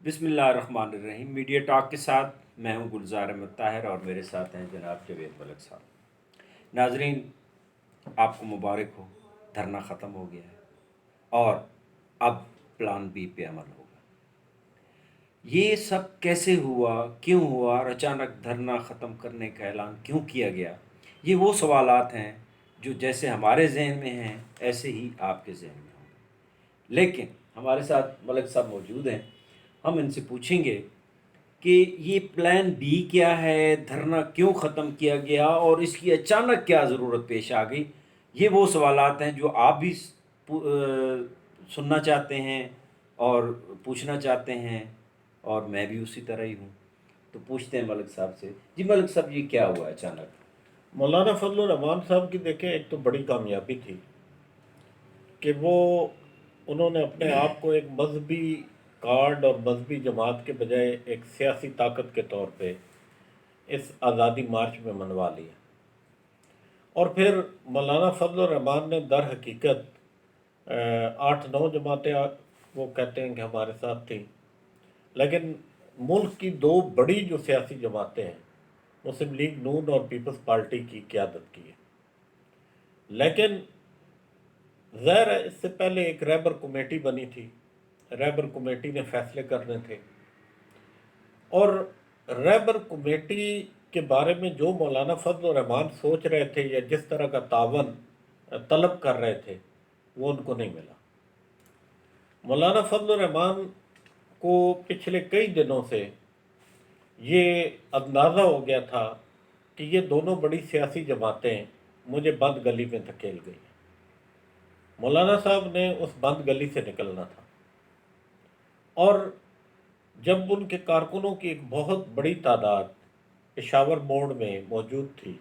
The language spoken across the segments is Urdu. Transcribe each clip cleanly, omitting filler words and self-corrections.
بسم اللہ الرحمن الرحیم۔ میڈیا ٹاک کے ساتھ میں ہوں گلزار احمد طاہر اور میرے ساتھ ہیں جناب جاوید ملک صاحب۔ ناظرین، آپ کو مبارک ہو، دھرنا ختم ہو گیا ہے اور اب پلان بی پہ عمل ہوگا۔ یہ سب کیسے ہوا، کیوں ہوا اور اچانک دھرنا ختم کرنے کا اعلان کیوں کیا گیا؟ یہ وہ سوالات ہیں جو جیسے ہمارے ذہن میں ہیں ایسے ہی آپ کے ذہن میں ہوں گے، لیکن ہمارے ساتھ ملک صاحب موجود ہیں۔ ہم ان سے پوچھیں گے کہ یہ پلان بی کیا ہے، دھرنا کیوں ختم کیا گیا اور اس کی اچانک کیا ضرورت پیش آ گئی۔ یہ وہ سوالات ہیں جو آپ بھی سننا چاہتے ہیں اور پوچھنا چاہتے ہیں، اور میں بھی اسی طرح ہی ہوں۔ تو پوچھتے ہیں ملک صاحب سے۔ جی ملک صاحب، یہ کیا ہوا اچانک؟ مولانا فضل الرحمان صاحب کی دیکھیں ایک تو بڑی کامیابی تھی کہ انہوں نے اپنے آپ کو ایک مذہبی کارڈ اور مذہبی جماعت کے بجائے ایک سیاسی طاقت کے طور پہ اس آزادی مارچ میں منوا لیا۔ اور پھر مولانا فضل الرحمان نے در حقیقت 8-9 جماعتیں وہ کہتے ہیں کہ ہمارے ساتھ تھیں، لیکن ملک کی دو بڑی جو سیاسی جماعتیں ہیں، مسلم لیگ نون اور پیپلز پارٹی کی قیادت کی ہے۔ لیکن ظاہر ہے اس سے پہلے ایک رہبر کمیٹی بنی تھی، رہبر کمیٹی نے فیصلے کرنے تھے، اور رہبر کمیٹی کے بارے میں جو مولانا فضل الرحمان سوچ رہے تھے یا جس طرح کا تعاون طلب کر رہے تھے وہ ان کو نہیں ملا۔ مولانا فضل الرحمان کو پچھلے کئی دنوں سے یہ اندازہ ہو گیا تھا کہ یہ دونوں بڑی سیاسی جماعتیں مجھے بند گلی میں دھکیل گئی۔ مولانا صاحب نے اس بند گلی سے نکلنا تھا، اور جب ان کے کارکنوں کی ایک بہت بڑی تعداد پشاور موڑ میں موجود تھی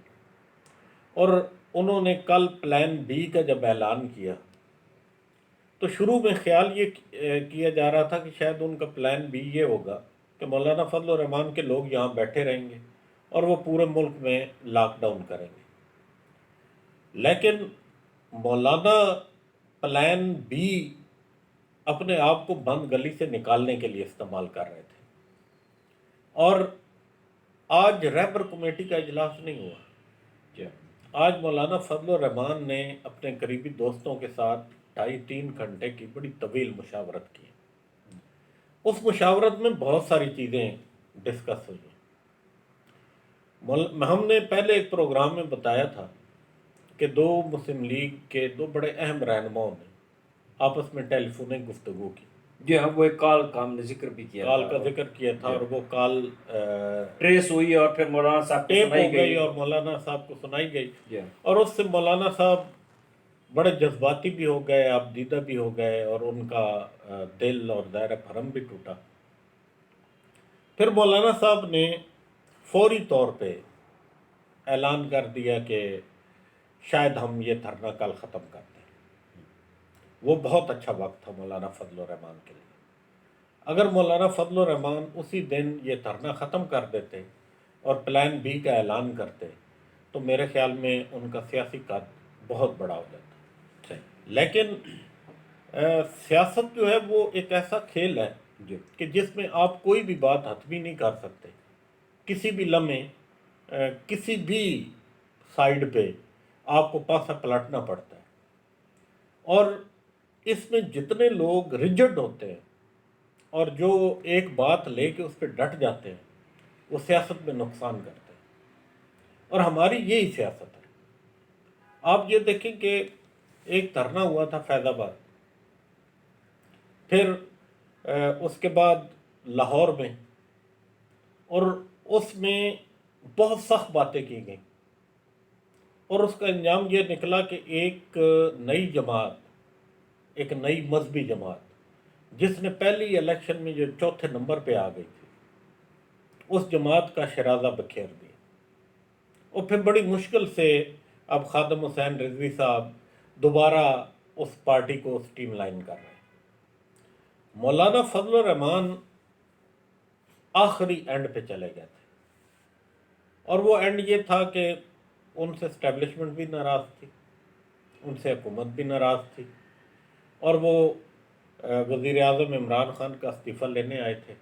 اور انہوں نے کل پلان بی کا جب اعلان کیا تو شروع میں خیال یہ کیا جا رہا تھا کہ شاید ان کا پلان بی یہ ہوگا کہ مولانا فضل الرحمان کے لوگ یہاں بیٹھے رہیں گے اور وہ پورے ملک میں لاک ڈاؤن کریں گے۔ لیکن مولانا پلان بی اپنے آپ کو بند گلی سے نکالنے کے لیے استعمال کر رہے تھے، اور آج رہبر کمیٹی کا اجلاس نہیں ہوا۔ آج مولانا فضل الرحمان نے اپنے قریبی دوستوں کے ساتھ 2.5-3 گھنٹے کی بڑی طویل مشاورت کی۔ اس مشاورت میں بہت ساری چیزیں ڈسکس ہوئی ہیں۔ ہم نے پہلے ایک پروگرام میں بتایا تھا کہ دو مسلم لیگ کے دو بڑے اہم رہنماؤں نے آپس میں ٹیلی فونک گفتگو کی۔ جی ہاں، وہ ایک کال کا ہم نے ذکر بھی کیا کال تھا، کا ذکر کیا تھا، اور وہ کال ٹریس ہوئی اور پھر مولانا صاحب کو ٹیپ سنائی ہو گئی اور مولانا صاحب کو سنائی گئی، جی اور اس سے مولانا صاحب بڑے جذباتی بھی ہو گئے، آپ دیدہ بھی ہو گئے، اور ان کا دل اور دائرہ بھرم بھی ٹوٹا۔ پھر مولانا صاحب نے فوری طور پہ اعلان کر دیا کہ شاید ہم یہ دھرنا کل ختم کر دیں۔ وہ بہت اچھا وقت تھا مولانا فضل الرحمان کے لیے۔ اگر مولانا فضل الرحمان اسی دن یہ دھرنا ختم کر دیتے اور پلان بی کا اعلان کرتے تو میرے خیال میں ان کا سیاسی قد بہت بڑا ہو جاتا۔ لیکن سیاست جو ہے وہ ایک ایسا کھیل ہے کہ جس میں آپ کوئی بھی بات حتمی نہیں کر سکتے۔ کسی بھی لمحے کسی بھی سائیڈ پہ آپ کو پاسا پلٹنا پڑتا ہے، اور اس میں جتنے لوگ ریجڈ ہوتے ہیں اور جو ایک بات لے کے اس پہ ڈٹ جاتے ہیں وہ سیاست میں نقصان کرتے ہیں، اور ہماری یہی سیاست ہے۔ آپ یہ دیکھیں کہ ایک دھرنا ہوا تھا فیض آباد، پھر اس کے بعد لاہور میں، اور اس میں بہت سخت باتیں کی گئیں، اور اس کا انجام یہ نکلا کہ ایک نئی جماعت، ایک نئی مذہبی جماعت جس نے پہلی الیکشن میں جو 4 نمبر پہ آ گئی تھی، اس جماعت کا شرازہ بکھیر دیا، اور پھر بڑی مشکل سے اب خادم حسین رضوی صاحب دوبارہ اس پارٹی کو سٹیم لائن کر رہے ہیں۔ مولانا فضل الرحمان آخری اینڈ پہ چلے گئے تھے، اور وہ اینڈ یہ تھا کہ ان سے اسٹیبلشمنٹ بھی ناراض تھی، ان سے حکومت بھی ناراض تھی، اور وہ وزیر اعظم عمران خان کا استعفیٰ لینے آئے تھے،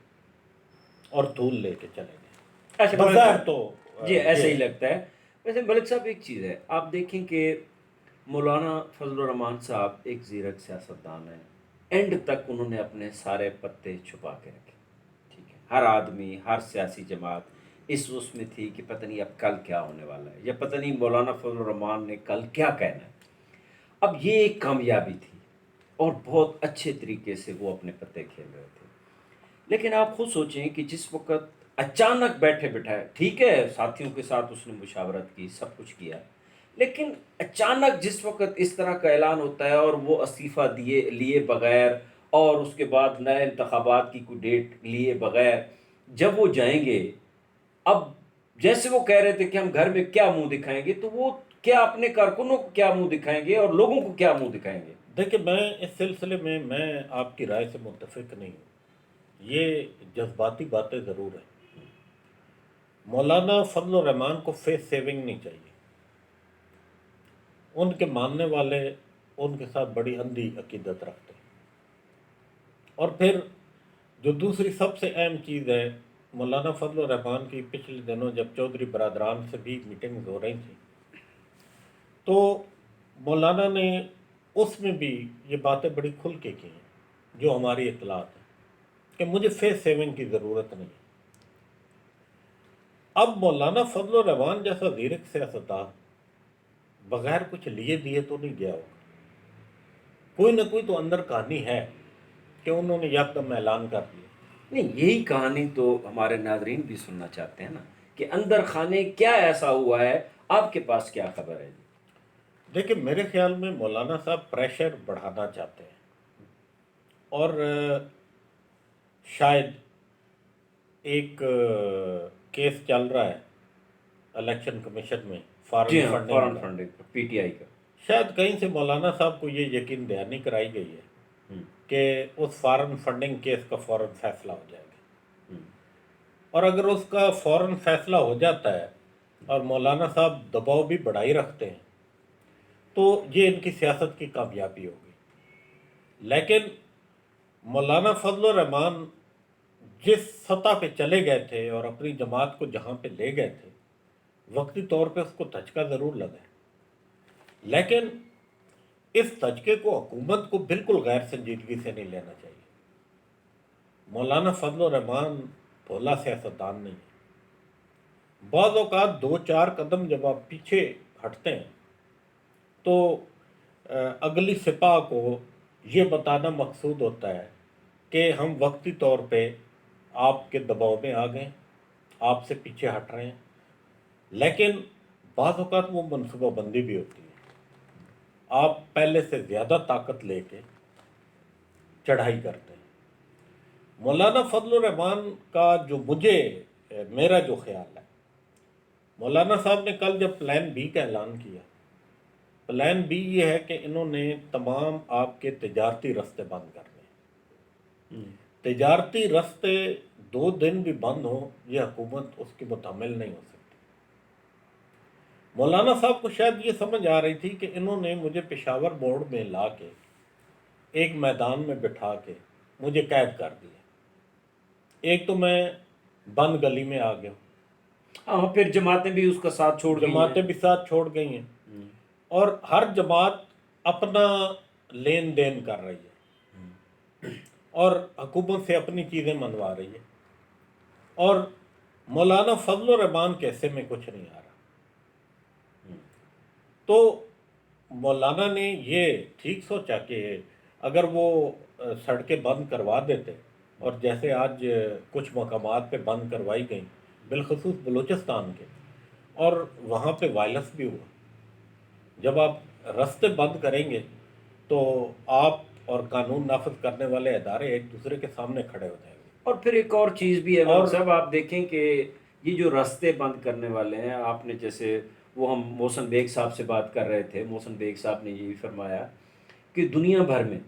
اور دھول لے کے چلے گئے. اچھا بظاہر تو جی ایسا ہی یہ لگتا ہے. ویسے ملک صاحب ایک چیز ہے، آپ دیکھیں کہ مولانا فضل الرحمان صاحب ایک زیرک سیاستدان ہیں. اینڈ تک انہوں نے اپنے سارے پتے چھپا کے رکھے. ٹھیک ہے، ہر آدمی، ہر سیاسی جماعت اس میں تھی کہ پتہ نہیں اب کل کیا ہونے والا ہے، یا پتہ نہیں مولانا فضل الرحمان نے کل کیا کہنا ہے. اب یہ ایک کامیابی تھی اور بہت اچھے طریقے سے وہ اپنے پتے کھیل رہے تھے. لیکن آپ خود سوچیں کہ جس وقت اچانک بیٹھے بٹھائے، ٹھیک ہے ساتھیوں کے ساتھ اس نے مشاورت کی، سب کچھ کیا، لیکن اچانک جس وقت اس طرح کا اعلان ہوتا ہے اور وہ استعفیٰ لیے بغیر، اور اس کے بعد نئے انتخابات کی کوئی ڈیٹ لیے بغیر جب وہ جائیں گے، اب جیسے وہ کہہ رہے تھے کہ ہم گھر میں کیا منہ دکھائیں گے، تو وہ کیا اپنے کارکنوں کو کیا منہ دکھائیں گے اور لوگوں کو کیا منہ دکھائیں گے؟ دیکھیں، میں اس سلسلے میں آپ کی رائے سے متفق نہیں ہوں. یہ جذباتی باتیں ضرور ہیں. مولانا فضل الرحمان کو فیس سیونگ نہیں چاہیے. ان کے ماننے والے ان کے ساتھ بڑی اندھی عقیدت رکھتے ہیں. اور پھر جو دوسری سب سے اہم چیز ہے، مولانا فضل الرحمان کی پچھلے دنوں جب چودھری برادران سے بھی میٹنگز ہو رہی تھیں، تو مولانا نے اس میں بھی یہ باتیں بڑی کھل کے کی ہیں جو ہماری اطلاعات ہیں، کہ مجھے فیس سیونگ کی ضرورت نہیں ہے. اب مولانا فضل الرحمان جیسا زیرک سیاستدان بغیر کچھ لیے دیے تو نہیں گیا ہوگا. کوئی نہ کوئی تو اندر کہانی ہے کہ انہوں نے یکدم اعلان کر دیا. نہیں، یہی کہانی تو ہمارے ناظرین بھی سننا چاہتے ہیں نا، کہ اندر خانے کیا ایسا ہوا ہے، آپ کے پاس کیا خبر ہے؟ دیکھیں، میرے خیال میں مولانا صاحب پریشر بڑھانا چاہتے ہیں، اور شاید ایک کیس چل رہا ہے الیکشن کمیشن میں جی فارن ہاں، فنڈنگ فورن کا. فنڈنگ پی ٹی آئی کا. شاید کہیں سے مولانا صاحب کو یہ یقین دہانی کرائی گئی ہے ہوں، کہ اس فارن فنڈنگ کیس کا فوراً فیصلہ ہو جائے گا. ہوں، اور اگر اس کا فوراً فیصلہ ہو جاتا ہے اور مولانا صاحب دباؤ بھی بڑھائی رکھتے ہیں، تو یہ ان کی سیاست کی کامیابی ہوگی. لیکن مولانا فضل الرحمان جس سطح پہ چلے گئے تھے اور اپنی جماعت کو جہاں پہ لے گئے تھے، وقتی طور پہ اس کو دھچکا ضرور لگا ہے. لیکن اس دھچکے کو حکومت کو بالکل غیر سنجیدگی سے نہیں لینا چاہیے. مولانا فضل الرحمان بھولا سیاستدان نہیں ہے. بعض اوقات دو چار قدم جب آپ پیچھے ہٹتے ہیں تو اگلی سپاہ کو یہ بتانا مقصود ہوتا ہے کہ ہم وقتی طور پہ آپ کے دباؤ میں آ گئے، آپ سے پیچھے ہٹ رہے ہیں. لیکن بعض اوقات وہ منصوبہ بندی بھی ہوتی ہے. آپ پہلے سے زیادہ طاقت لے کے چڑھائی کرتے ہیں. مولانا فضل الرحمان کا میرا جو خیال ہے، مولانا صاحب نے کل جب پلان بی کا اعلان کیا، پلان بی یہ ہے کہ انہوں نے تمام آپ کے تجارتی رستے بند کرنے ہیں. ہوں. تجارتی رستے 2 دن بھی بند ہوں، یہ حکومت اس کی متحمل نہیں ہو سکتی. مولانا صاحب کو شاید یہ سمجھ آ رہی تھی کہ انہوں نے مجھے پشاور بورڈ میں لا کے ایک میدان میں بٹھا کے مجھے قید کر دیا. ایک تو میں بند گلی میں آ گیا، ہاں، پھر جماعتیں بھی اس کا ساتھ چھوڑ گئی ہیں. جماعتیں بھی ساتھ چھوڑ گئی ہیں، ہوں، اور ہر جماعت اپنا لین دین کر رہی ہے اور حکومت سے اپنی چیزیں منوا رہی ہے. اور مولانا فضل الرحمان کے حصے میں کچھ نہیں آ رہا. تو مولانا نے یہ ٹھیک سوچا کہ اگر وہ سڑکیں بند کروا دیتے، اور جیسے آج کچھ مقامات پہ بند کروائی گئیں، بالخصوص بلوچستان کے، اور وہاں پہ وائلنس بھی ہوا. جب آپ رستے بند کریں گے تو آپ اور قانون نافذ کرنے والے ادارے ایک دوسرے کے سامنے کھڑے ہو جائیں گے. اور پھر ایک اور چیز بھی ہے اور ملک صاحب، آپ دیکھیں کہ یہ جو راستے بند کرنے والے ہیں، آپ نے جیسے وہ ہم محسن بیگ صاحب سے بات کر رہے تھے، محسن بیگ صاحب نے یہ بھی فرمایا کہ دنیا بھر میں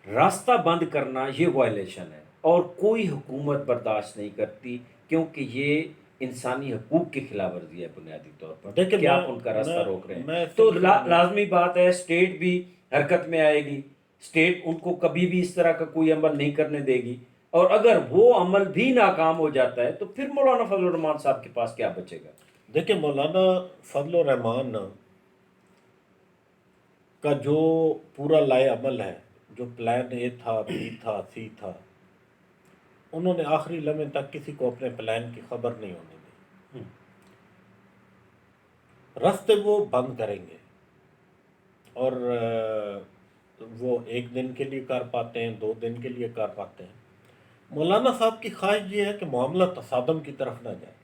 راستہ بند کرنا یہ وائلیشن ہے اور کوئی حکومت برداشت نہیں کرتی، کیونکہ یہ انسانی حقوق کی خلاف ورزی ہے بنیادی طور پر دیکھیں، کہ آپ ان کا راستہ روک رہے میں ہیں. اس تو سلسلے میں لازمی بات ہے اسٹیٹ بھی حرکت میں آئے گی، اسٹیٹ ان کو کبھی بھی اس طرح کا کوئی عمل نہیں کرنے دے گی. اور اگر وہ عمل بھی ناکام ہو جاتا ہے تو پھر مولانا فضل الرحمان صاحب کے پاس کیا بچے گا؟ دیکھیں مولانا فضل الرحمان کا جو پورا لائے عمل ہے، جو پلان اے تھا، بی تھا، سی تھا، انہوں نے آخری لمحے تک کسی کو اپنے پلان کی خبر نہیں ہونے دی۔ ہم، راستے وہ بند کریں گے، اور وہ ایک دن کے لیے کر پاتے ہیں، 2 دن کے لیے کر پاتے ہیں۔ مولانا صاحب کی خواہش یہ ہے کہ معاملہ تصادم کی طرف نہ جائے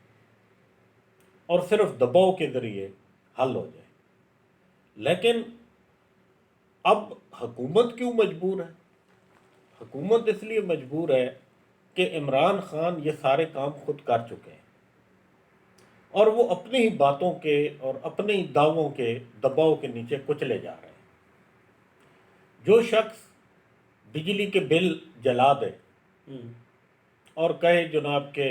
اور صرف دباؤ کے ذریعے حل ہو جائے۔ لیکن اب حکومت کیوں مجبور ہے؟ حکومت اس لیے مجبور ہے کہ عمران خان یہ سارے کام خود کر چکے ہیں، اور وہ اپنی ہی باتوں کے اور اپنے ہی دعووں کے دباؤ کے نیچے کچلے جا رہے ہیں۔ جو شخص بجلی کے بل جلا دے ہم، اور کہے جناب کہ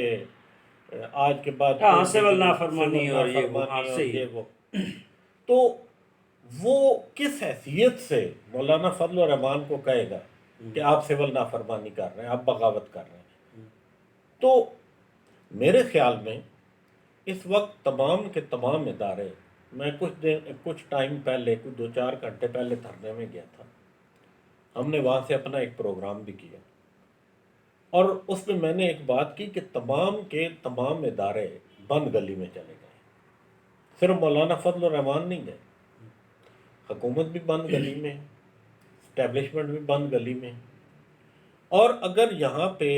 آج کے بعد ہاں کوئی سول بجلی، نافرمانی سول اور یہ وہ، ہاں نافرمانی اور صحیح یہ وہ، تو وہ کس حیثیت سے مولانا فضل الرحمان کو کہے گا کہ آپ سول نافرمانی کر رہے ہیں، آپ بغاوت کر رہے ہیں؟ تو میرے خیال میں اس وقت تمام کے تمام ادارے، میں کچھ ٹائم پہلے، کچھ 2-4 گھنٹے پہلے دھرنے میں گیا تھا، ہم نے وہاں سے اپنا ایک پروگرام بھی کیا، اور اس میں میں نے ایک بات کی کہ تمام کے تمام ادارے بند گلی میں چلے گئے۔ صرف مولانا فضل الرحمان نہیں گئے، حکومت بھی بند گلی میں، اسٹیبلشمنٹ بھی بند گلی میں۔ اور اگر یہاں پہ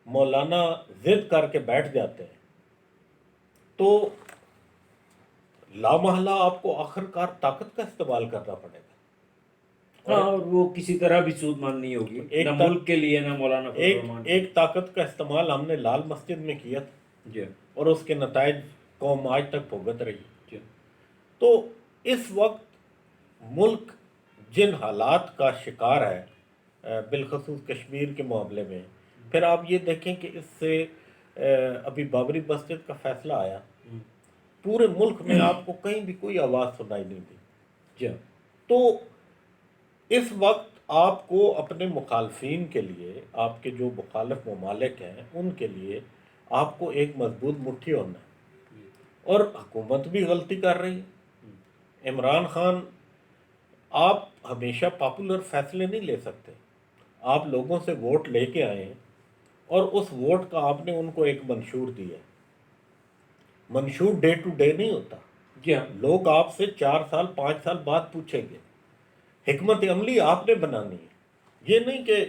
مولانا ضد کر کے بیٹھ جاتے ہیں تو لامحالہ آپ کو آخر کار طاقت کا استعمال کرنا پڑے گا، ہاں، اور وہ کسی طرح بھی سود مان نہیں ہوگی، نہ ملک کے لیے نہ مولانا فضل الرحمان کے ایک طاقت کا استعمال ہم نے لال مسجد میں کیا تھا، جی اور اس کے نتائج قوم آج تک بھگت رہی۔ جی تو اس وقت ملک جن حالات کا شکار ہے، بالخصوص کشمیر کے معاملے میں، پھر آپ یہ دیکھیں کہ اس سے ابھی بابری مسجد کا فیصلہ آیا، پورے ملک میں آپ کو کہیں بھی کوئی آواز سنائی نہیں دی۔ جی تو اس وقت آپ کو اپنے مخالفین کے لیے، آپ کے جو مخالف ممالک ہیں ان کے لیے آپ کو ایک مضبوط مٹھی ہونا ہے، اور حکومت بھی غلطی کر رہی ہے۔ عمران خان، آپ ہمیشہ پاپولر فیصلے نہیں لے سکتے، آپ لوگوں سے ووٹ لے کے آئے ہیں، اور اس ووٹ کا آپ نے ان کو ایک منشور دیا ہے۔ منشور ڈے ٹو ڈے نہیں ہوتا، جی ہاں، لوگ آپ سے 4 سال 5 سال بعد پوچھیں گے، حکمت عملی آپ نے بنانی ہے۔ یہ نہیں کہ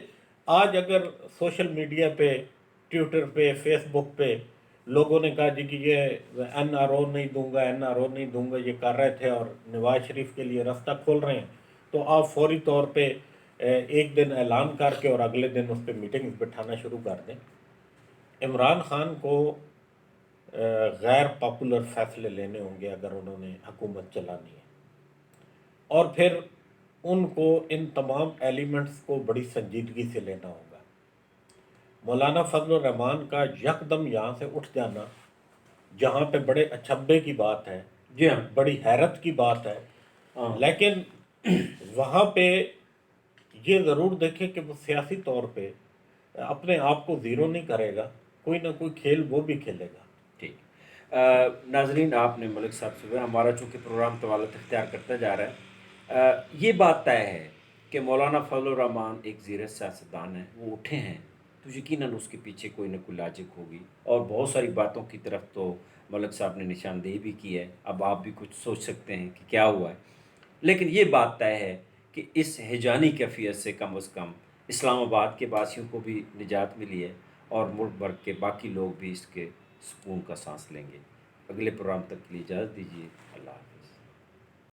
آج اگر سوشل میڈیا پہ، ٹویٹر پہ، فیس بک پہ لوگوں نے کہا جی کہ یہ این آر او نہیں دوں گا، این آر او نہیں دوں گا، یہ کر رہے تھے اور نواز شریف کے لیے راستہ کھول رہے ہیں، تو آپ فوری طور پہ ایک دن اعلان کر کے اور اگلے دن اس پہ میٹنگز بٹھانا شروع کر دیں۔ عمران خان کو غیر پاپولر فیصلے لینے ہوں گے اگر انہوں نے حکومت چلانی ہے، اور پھر ان کو ان تمام ایلیمنٹس کو بڑی سنجیدگی سے لینا ہوگا۔ مولانا فضل الرحمان کا یکدم یہاں سے اٹھ جانا، جہاں پہ بڑے اچھبے کی بات ہے، جی ہاں، بڑی حیرت کی بات ہے، ہاں، لیکن وہاں پہ یہ ضرور دیکھیں کہ وہ سیاسی طور پہ اپنے آپ کو زیرو نہیں کرے گا، کوئی نہ کوئی کھیل وہ بھی کھیلے گا۔ ٹھیک۔ ناظرین، آپ نے ملک صاحب سے، ہمارا چونکہ پروگرام طوالت اختیار کرتا جا رہا ہے، یہ بات طے ہے کہ مولانا فضل الرحمان ایک زیر سیاستدان ہیں، وہ اٹھے ہیں تو یقیناً اس کے پیچھے کوئی نہ کوئی لاجک ہوگی، اور بہت ساری باتوں کی طرف تو ملک صاحب نے نشاندہی بھی کی ہے، اب آپ بھی کچھ سوچ سکتے ہیں کہ کیا ہوا ہے، لیکن یہ بات طے ہے کہ اس ہیجانی کیفیت سے کم از کم اسلام آباد کے باسیوں کو بھی نجات ملی ہے، اور ملک بھر کے باقی لوگ بھی اس کے سکون کا سانس لیں گے۔ اگلے پروگرام تک کے لیے اجازت دیجیے، اللہ حافظ۔